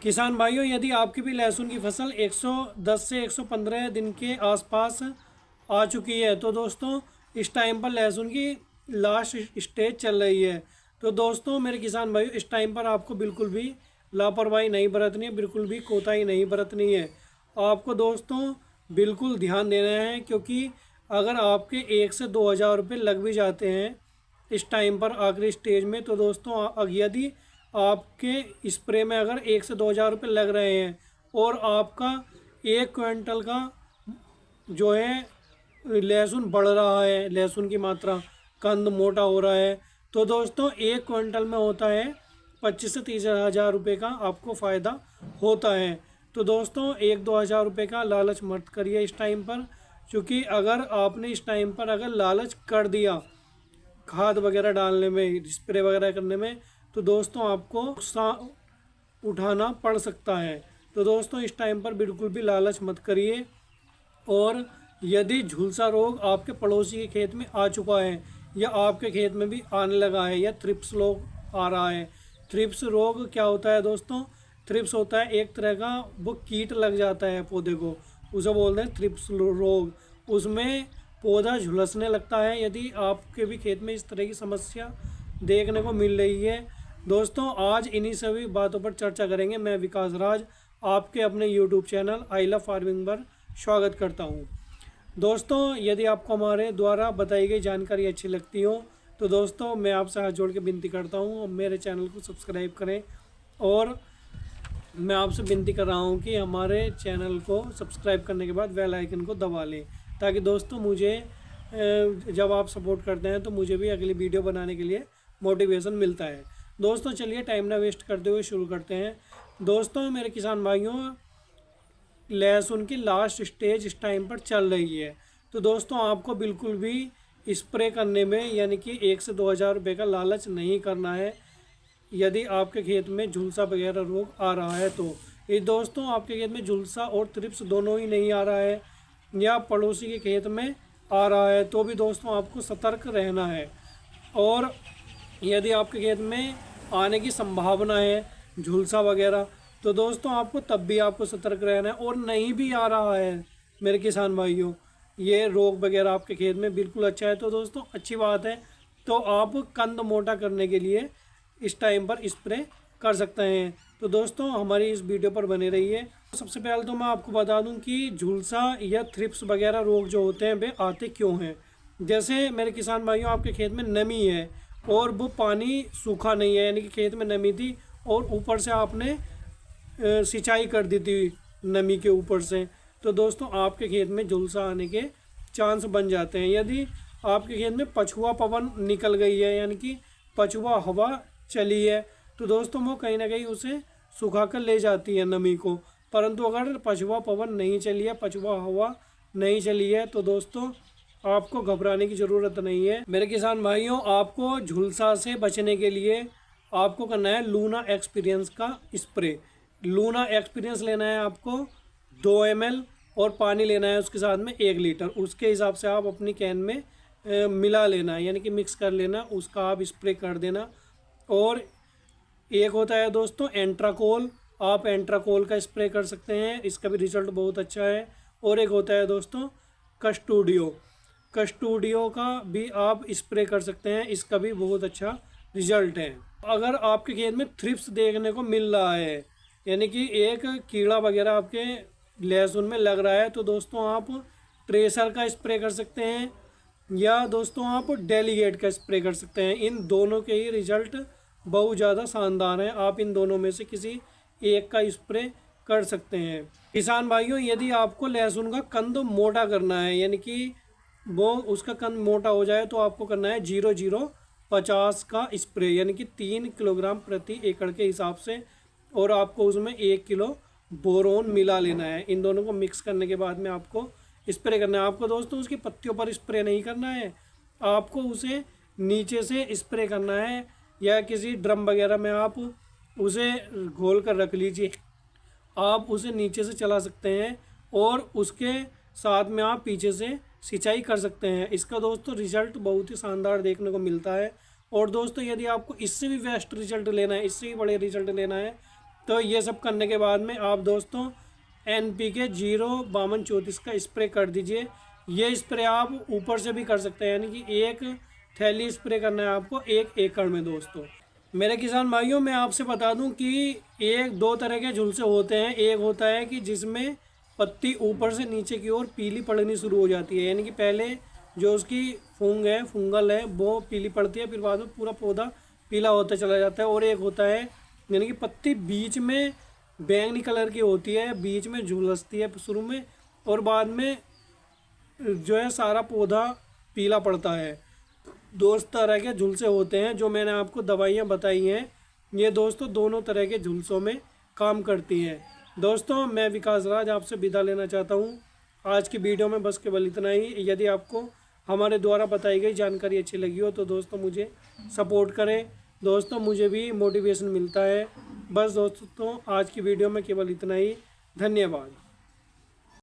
किसान भाइयों, यदि आपकी भी लहसुन की फसल 110 से 115 दिन के आसपास आ चुकी है तो दोस्तों इस टाइम पर लहसुन की लास्ट स्टेज चल रही है। तो दोस्तों मेरे किसान भाइयों, इस टाइम पर आपको बिल्कुल भी लापरवाही नहीं बरतनी है, बिल्कुल भी कोताही नहीं बरतनी है। आपको दोस्तों बिल्कुल ध्यान देना है, क्योंकि अगर आपके 1 से 2 हज़ार रुपये लग भी जाते हैं इस टाइम पर आखिरी स्टेज में, तो दोस्तों यदि आपके स्प्रे में अगर 1 से 2 हज़ार रुपये लग रहे हैं और आपका 1 क्विंटल का जो है लहसुन बढ़ रहा है, लहसुन की मात्रा, कंद मोटा हो रहा है, तो दोस्तों 1 क्विंटल में होता है 25 से 30 हज़ार रुपये का आपको फ़ायदा होता है। तो दोस्तों 1-2 हज़ार रुपये का लालच मत करिए इस टाइम पर, क्योंकि अगर आपने इस टाइम पर अगर लालच कर दिया खाद वगैरह डालने में, स्प्रे वगैरह करने में, तो दोस्तों आपको नुकसान उठाना पड़ सकता है। तो दोस्तों इस टाइम पर बिल्कुल भी लालच मत करिए। और यदि झुलसा रोग आपके पड़ोसी के खेत में आ चुका है या आपके खेत में भी आने लगा है, या थ्रिप्स रोग आ रहा है। थ्रिप्स रोग क्या होता है दोस्तों? थ्रिप्स होता है एक तरह का वो कीट लग जाता है पौधे को, उसे बोलते हैं थ्रिप्स रोग। उसमें पौधा झुलसने लगता है। यदि आपके भी खेत में इस तरह की समस्या देखने को मिल रही है दोस्तों, आज इन्हीं सभी बातों पर चर्चा करेंगे। मैं विकास राज आपके अपने YouTube channel I love farming पर स्वागत करता हूं। दोस्तों यदि आपको हमारे द्वारा बताई गई जानकारी अच्छी लगती हो तो दोस्तों मैं आपसे हाथ जोड़ के विनती करता हूं, मेरे चैनल को सब्सक्राइब करें। और मैं आपसे विनती कर रहा हूं कि हमारे चैनल को सब्सक्राइब करने के बाद बेल आइकन को दबा लें, ताकि दोस्तों मुझे जब आप सपोर्ट करते हैं तो मुझे भी अगली वीडियो बनाने के लिए मोटिवेशन मिलता है। दोस्तों चलिए टाइम ना वेस्ट करते हुए शुरू करते हैं। दोस्तों मेरे किसान भाइयों, लहसुन की लास्ट स्टेज इस टाइम पर चल रही है। तो दोस्तों आपको बिल्कुल भी स्प्रे करने में यानी कि 1 से 2 हज़ार रुपये का लालच नहीं करना है। यदि आपके खेत में झुलसा वगैरह रोग आ रहा है तो ये दोस्तों आपके खेत में झुलसा और थ्रिप्स दोनों ही नहीं आ रहा है, या पड़ोसी के खेत में आ रहा है, तो भी दोस्तों आपको सतर्क रहना है। और यदि आपके खेत में आने की संभावना है झुलसा वगैरह, तो दोस्तों आपको तब भी आपको सतर्क रहना है। और नहीं भी आ रहा है मेरे किसान भाइयों, ये रोग वगैरह आपके खेत में बिल्कुल अच्छा है, तो दोस्तों अच्छी बात है। तो आप कंद मोटा करने के लिए इस टाइम पर स्प्रे कर सकते हैं। तो दोस्तों हमारी इस वीडियो पर बने रहिए। सबसे पहले तो मैं आपको बता दूं कि झुलसा या थ्रिप्स वगैरह रोग जो होते हैं वे आते क्यों हैं। जैसे मेरे किसान भाइयों, आपके खेत में नमी है और वो पानी सूखा नहीं है, यानी कि खेत में नमी थी और ऊपर से आपने सिंचाई कर दी थी नमी के ऊपर से, तो दोस्तों आपके खेत में झुलसा आने के चांस बन जाते हैं। यदि आपके खेत में पछुआ पवन निकल गई है, यानी कि पछुआ हवा चली है, तो दोस्तों वो कहीं ना कहीं उसे सुखा कर ले जाती है नमी को। परंतु अगर पछुआ पवन नहीं चली है, पछुआ हवा नहीं चली है, तो दोस्तों आपको घबराने की ज़रूरत नहीं है। मेरे किसान भाइयों, आपको झुलसा से बचने के लिए आपको करना है लूना एक्सपीरियंस का स्प्रे। लूना एक्सपीरियंस लेना है आपको 2 ml और पानी लेना है उसके साथ में 1 लीटर। उसके हिसाब से आप अपनी कैन में मिला लेना है, यानी कि मिक्स कर लेना, उसका आप स्प्रे कर देना। और एक होता है दोस्तों एंट्राकोल, आप एंट्राकोल का स्प्रे कर सकते हैं, इसका भी रिजल्ट बहुत अच्छा है। और एक होता है दोस्तों कस्टोडियो, कस्टोडियो का भी आप स्प्रे कर सकते हैं, इसका भी बहुत अच्छा रिजल्ट है। अगर आपके खेत में थ्रिप्स देखने को मिल रहा है, यानी कि एक कीड़ा वगैरह आपके लहसुन में लग रहा है, तो दोस्तों आप ट्रेसर का स्प्रे कर सकते हैं, या दोस्तों आप डेलीगेट का स्प्रे कर सकते हैं। इन दोनों के ही रिजल्ट बहुत ज़्यादा शानदार हैं। आप इन दोनों में से किसी एक का स्प्रे कर सकते हैं। किसान भाइयों, यदि आपको लहसुन का कंद मोटा करना है, यानी कि वो उसका कंद मोटा हो जाए, तो आपको करना है 0-0-50 का स्प्रे, यानी कि 3 किलोग्राम प्रति एकड़ के हिसाब से। और आपको उसमें 1 किलो बोरोन मिला लेना है। इन दोनों को मिक्स करने के बाद में आपको स्प्रे करना है। आपको दोस्तों उसकी पत्तियों पर स्प्रे नहीं करना है, आपको उसे नीचे से स्प्रे करना है, या किसी ड्रम वगैरह में आप उसे घोल कर रख लीजिए। आप उसे नीचे से चला सकते हैं और उसके साथ में आप पीछे से सिंचाई कर सकते हैं। इसका दोस्तों रिजल्ट बहुत ही शानदार देखने को मिलता है। और दोस्तों यदि आपको इससे भी बेस्ट रिजल्ट लेना है, इससे भी बड़े रिजल्ट लेना है, तो ये सब करने के बाद में आप दोस्तों NPK 0-52-34 का स्प्रे कर दीजिए। ये स्प्रे आप ऊपर से भी कर सकते हैं, यानी कि एक थैली स्प्रे करना है आपको 1 एकड़ में। दोस्तों मेरे किसान भाइयों, मैं आपसे बता दूं कि दो तरह के झुलसे होते हैं। एक होता है कि जिसमें पत्ती ऊपर से नीचे की ओर पीली पड़नी शुरू हो जाती है, यानी कि पहले जो उसकी फंगल है वो पीली पड़ती है, फिर बाद में पूरा पौधा पीला होता चला जाता है। और एक होता है यानी कि पत्ती बीच में बैंगनी कलर की होती है, बीच में झुलसती है शुरू में, और बाद में जो है सारा पौधा पीला पड़ता है। दोस्त तरह के झुलसे होते हैं जो मैंने आपको दवाइयाँ बताई हैं, ये दोस्तों दोनों तरह के झुलसों में काम करती हैं। दोस्तों मैं विकास राज आपसे विदा लेना चाहता हूँ आज की वीडियो में, बस केवल इतना ही। यदि आपको हमारे द्वारा बताई गई जानकारी अच्छी लगी हो तो दोस्तों मुझे सपोर्ट करें। दोस्तों मुझे भी मोटिवेशन मिलता है। बस दोस्तों आज की वीडियो में केवल इतना ही। धन्यवाद।